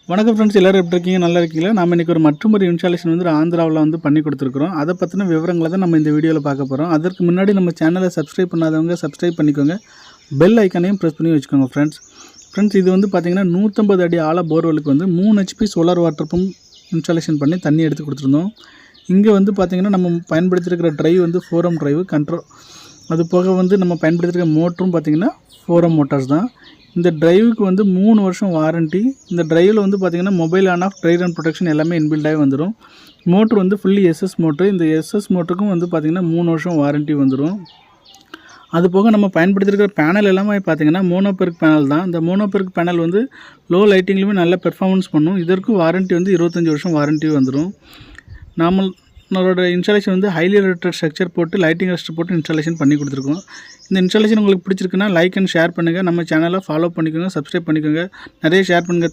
வணக்கம் ஃப்ரெண்ட்ஸ், எல்லோரும் எப்படி இருக்கீங்க? நல்லா இருக்கீங்களா? நம்ம இன்றைக்கி ஒரு மற்றொரு இன்ஸ்டாலேஷன் வந்து ஆந்திராவில் வந்து பண்ணி கொடுத்துருக்குறோம். அதை பற்றின விவரங்களை தான் நம்ம இந்த வீடியோவில் பார்க்க போகிறோம். அதற்கு முன்னாடி நம்ம சேனலை சப்ஸ்கிரைப் பண்ணாதவங்க சப்ஸ்கிரைப் பண்ணிக்கோங்க, பெல் ஐக்கானையும் ப்ரெஸ் பண்ணி வச்சுக்கோங்க. ஃப்ரெண்ட்ஸ் இது வந்து பார்த்திங்கன்னா 150 அடி ஆழ போர்வெலுக்கு வந்து 3 HP solar water pump installation பண்ணி தண்ணி எடுத்து கொடுத்துருந்தோம். இங்கே வந்து பார்த்திங்கன்னா நம்ம பயன்படுத்தியிருக்கிற ட்ரைவ் வந்து 4M ட்ரைவ் கண்ட்ரோல். அது போக வந்து நம்ம பயன்படுத்தியிருக்கிற மோட்டரும் பார்த்திங்கன்னா 4M மோட்டார்ஸ் தான். இந்த ட்ரைவுக்கு வந்து 3 வருஷம் வாரண்ட்டி. இந்த ட்ரைவில் வந்து பார்த்திங்கன்னா mobile on off try run protection எல்லாமே இன்பில்டாகி வந்துடும். மோட்ரு வந்து ஃபுல்லி SS மோட்ரு. இந்த SS மோட்டருக்கும் வந்து பார்த்திங்கன்னா 3 வருஷம் வாரண்ட்டி வந்துடும். அது போக நம்ம பயன்படுத்தியிருக்கிற பேனல் எல்லாமே பார்த்திங்கன்னா மோனோபெர்க் பேனல் தான். இந்த மோனோபெர்க் பேனல் வந்து லோ லைட்டிங்லேயுமே நல்ல பெர்ஃபார்மன்ஸ் பண்ணும். இதற்கு வாரண்ட்டி வந்து 25 வருஷம் வாரண்ட்டி வந்துடும். நம்மளோட இன்ஸ்டாலேஷன் வந்து ஹைலி ரேட்டட் ஸ்ட்ரக்சர் போட்டு லைட்டிங் ரெஸ்டர் போட்டு இன்ஸ்டாலேஷன் பண்ணி கொடுத்துருக்கோம். இந்த இன்ஸ்டாலேஷன் உங்களுக்கு பிடிச்சிருக்குன்னா லைக் அண்ட் ஷேர் பண்ணுங்கள். நம்ம சேனலை ஃபாலோ பண்ணிக்கோங்க, சப்ஸ்கிரைப் பண்ணிக்கோங்க, நிறைய ஷேர் பண்ணுங்கள்.